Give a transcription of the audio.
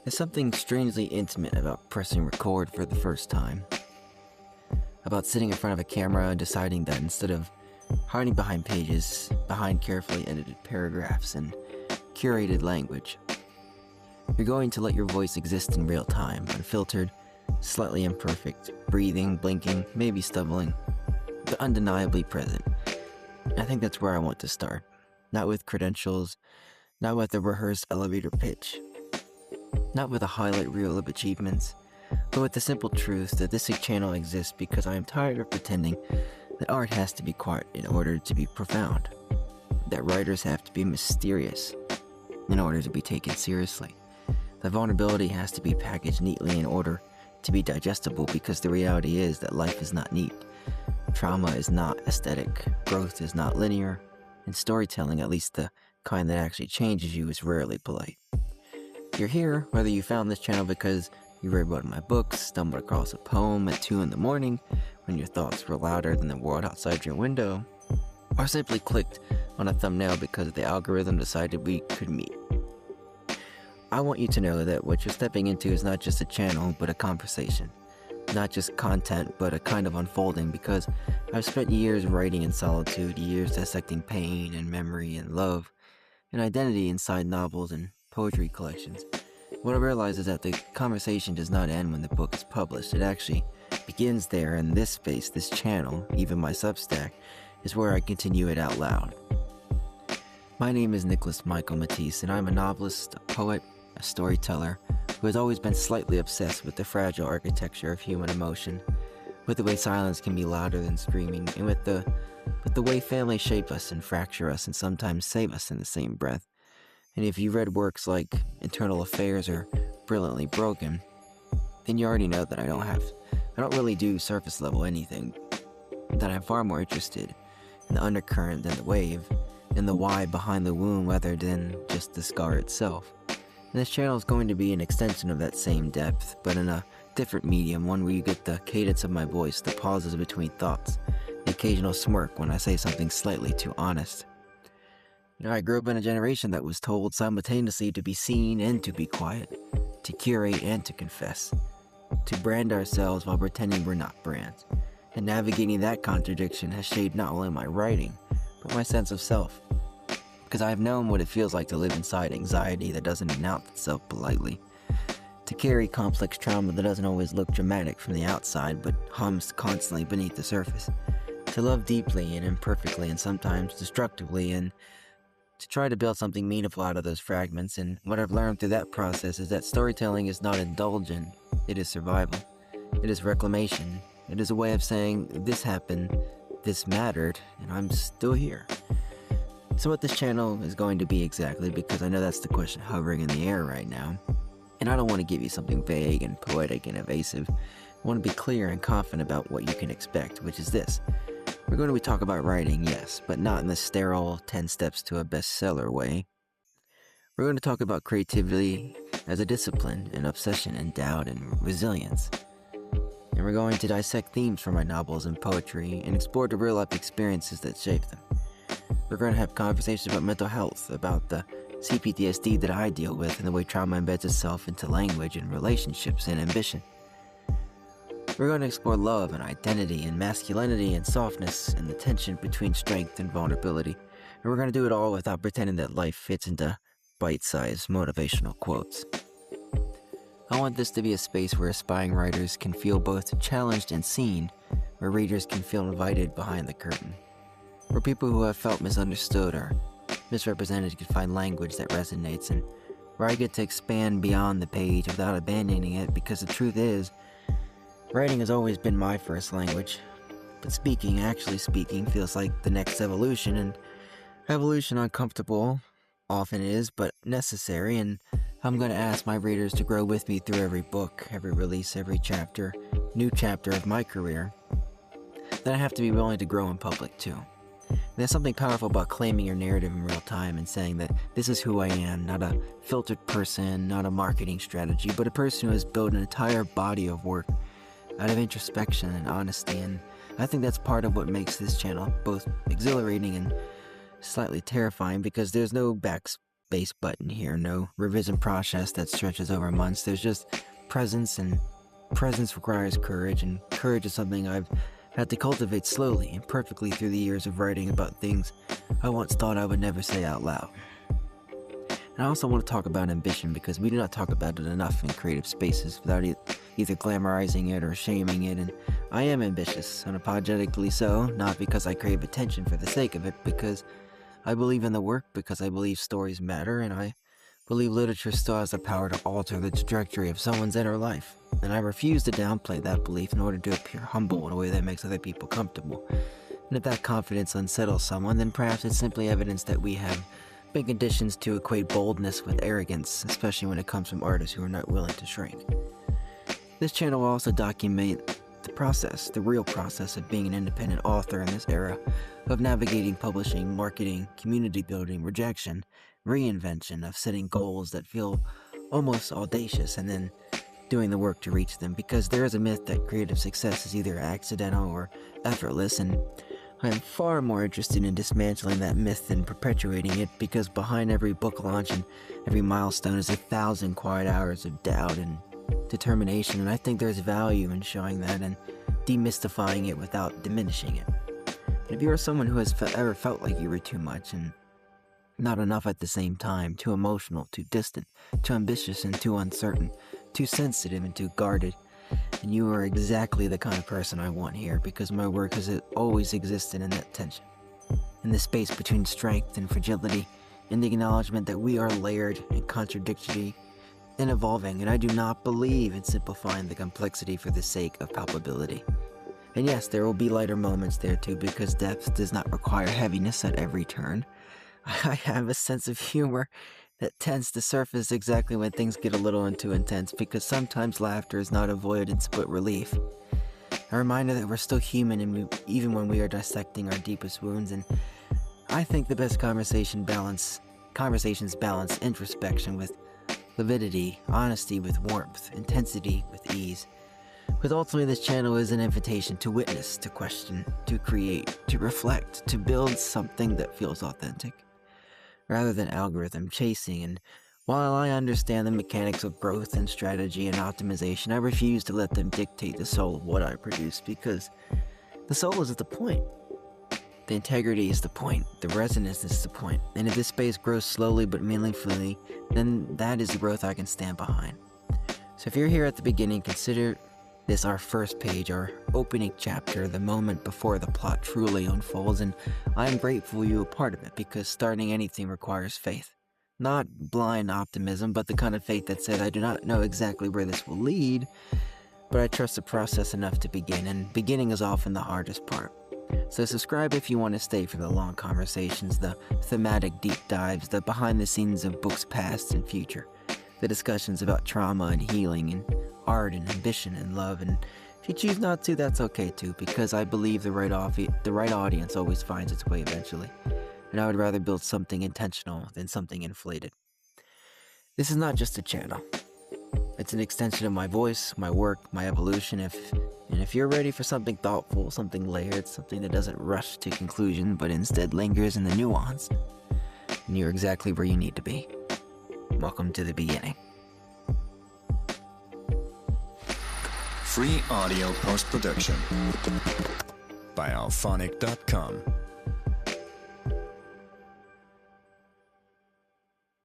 There's something strangely intimate about pressing record for the first time. About sitting in front of a camera and deciding that instead of hiding behind pages, behind carefully edited paragraphs and curated language, you're going to let your voice exist in real time, unfiltered, slightly imperfect, breathing, blinking, maybe stumbling, but undeniably present. I think that's where I want to start. Not with credentials, not with a rehearsed elevator pitch, not with a highlight reel of achievements, but with the simple truth that this channel exists because I am tired of pretending that art has to be quiet in order to be profound, that writers have to be mysterious in order to be taken seriously, that vulnerability has to be packaged neatly in order to be digestible because the reality is that life is not neat. Trauma is not aesthetic, growth is not linear, and storytelling, at least the kind that actually changes you, is rarely polite. You're here whether you found this channel because you read one of my books, stumbled across a poem at 2 a.m. when your thoughts were louder than the world outside your window, or simply clicked on a thumbnail because the algorithm decided we could meet. I want you to know that what you're stepping into is not just a channel, but a conversation. Not just content, but a kind of unfolding, because I've spent years writing in solitude, years dissecting pain and memory and love and identity inside novels and poetry collections. What I realize is that the conversation does not end when the book is published. It actually begins there, and this space, this channel, even my Substack, is where I continue it out loud. My name is Nicholas Michael Matisse, and I'm a novelist, a poet, a storyteller who has always been slightly obsessed with the fragile architecture of human emotion, with the way silence can be louder than screaming, and with the way families shape us and fracture us and sometimes save us in the same breath. And if you read works like Internal Affairs or Brilliantly Broken, then you already know that I don't really do surface level anything, that I'm far more interested in the undercurrent than the wave, in the why behind the wound rather than just the scar itself. And this channel is going to be an extension of that same depth, but in a different medium, one where you get the cadence of my voice, the pauses between thoughts, the occasional smirk when I say something slightly too honest. I grew up in a generation that was told simultaneously to be seen and to be quiet, to curate and to confess, to brand ourselves while pretending we're not brands. And navigating that contradiction has shaped not only my writing, but my sense of self. Because I've known what it feels like to live inside anxiety that doesn't announce itself politely, to carry complex trauma that doesn't always look dramatic from the outside but hums constantly beneath the surface, to love deeply and imperfectly and sometimes destructively, and to try to build something meaningful out of those fragments. And what I've learned through that process is that storytelling is not indulgent, it is survival. It is reclamation. It is a way of saying, this happened, this mattered, and I'm still here. So what this channel is going to be exactly, because I know that's the question hovering in the air right now, and I don't want to give you something vague and poetic and evasive. I want to be clear and confident about what you can expect, which is this. We're going to talk about writing, yes, but not in the sterile 10 steps to a bestseller way. We're going to talk about creativity as a discipline, an obsession, and doubt, and resilience. And we're going to dissect themes from my novels and poetry and explore the real-life experiences that shape them. We're going to have conversations about mental health, about the CPTSD that I deal with, and the way trauma embeds itself into language and relationships and ambition. We're going to explore love and identity and masculinity and softness and the tension between strength and vulnerability. And we're going to do it all without pretending that life fits into bite-sized motivational quotes. I want this to be a space where aspiring writers can feel both challenged and seen, where readers can feel invited behind the curtain, where people who have felt misunderstood or misrepresented can find language that resonates, and where I get to expand beyond the page without abandoning it, because the truth is, writing has always been my first language, but actually speaking, feels like the next evolution, and evolution uncomfortable often is, but necessary, and I'm going to ask my readers to grow with me through every book, every release, every chapter, new chapter of my career. Then I have to be willing to grow in public too. And there's something powerful about claiming your narrative in real time and saying that this is who I am, not a filtered person, not a marketing strategy, but a person who has built an entire body of work out of introspection and honesty. And I think that's part of what makes this channel both exhilarating and slightly terrifying, because there's no base button here, no revision process that stretches over months. There's just presence, and presence requires courage, and courage is something I've had to cultivate slowly and perfectly through the years of writing about things I once thought I would never say out loud. And I also want to talk about ambition, because we do not talk about it enough in creative spaces without either glamorizing it or shaming it. And I am ambitious, unapologetically so, not because I crave attention for the sake of it, because I believe in the work, because I believe stories matter, and I believe literature still has the power to alter the trajectory of someone's inner life. And I refuse to downplay that belief in order to appear humble in a way that makes other people comfortable. And if that confidence unsettles someone, then perhaps it's simply evidence that we have been conditioned to equate boldness with arrogance, especially when it comes from artists who are not willing to shrink. This channel will also document the process, the real process of being an independent author in this era of navigating publishing, marketing, community building, rejection, reinvention, of setting goals that feel almost audacious and then doing the work to reach them, because there is a myth that creative success is either accidental or effortless, and I am far more interested in dismantling that myth than perpetuating it, because behind every book launch and every milestone is 1,000 quiet hours of doubt and determination, and I think there's value in showing that and demystifying it without diminishing it. And if you are someone who has ever felt like you were too much and not enough at the same time, too emotional, too distant, too ambitious and too uncertain, too sensitive and too guarded, and you are exactly the kind of person I want here, because my work has always existed in that tension, in the space between strength and fragility, in the acknowledgement that we are layered and contradictory and evolving, and I do not believe in simplifying the complexity for the sake of palpability. And yes, there will be lighter moments there too, because depth does not require heaviness at every turn. I have a sense of humor that tends to surface exactly when things get a little too intense, because sometimes laughter is not avoidance but relief. A reminder that we're still human, and even when we are dissecting our deepest wounds. And I think the best conversations balance introspection with lividity, honesty with warmth, intensity with ease. But ultimately, this channel is an invitation to witness, to question, to create, to reflect, to build something that feels authentic, rather than algorithm chasing. And while I understand the mechanics of growth and strategy and optimization, I refuse to let them dictate the soul of what I produce, because the soul is at the point. The integrity is the point. The resonance is the point. And if this space grows slowly but meaningfully, then that is the growth I can stand behind. So if you're here at the beginning, consider this our first page, our opening chapter, the moment before the plot truly unfolds, and I am grateful you are part of it, because starting anything requires faith. Not blind optimism, but the kind of faith that says, I do not know exactly where this will lead, but I trust the process enough to begin, and beginning is often the hardest part. So subscribe if you want to stay for the long conversations, the thematic deep dives, the behind the scenes of books past and future, the discussions about trauma and healing and art and ambition and love. And if you choose not to, that's okay too, because I believe the right audience always finds its way eventually, and I would rather build something intentional than something inflated. This is not just a channel. It's an extension of my voice, my work, my evolution. If you're ready for something thoughtful, something layered, something that doesn't rush to conclusion, but instead lingers in the nuance, then you're exactly where you need to be. Welcome to the beginning. Free audio post-production by alphonic.com.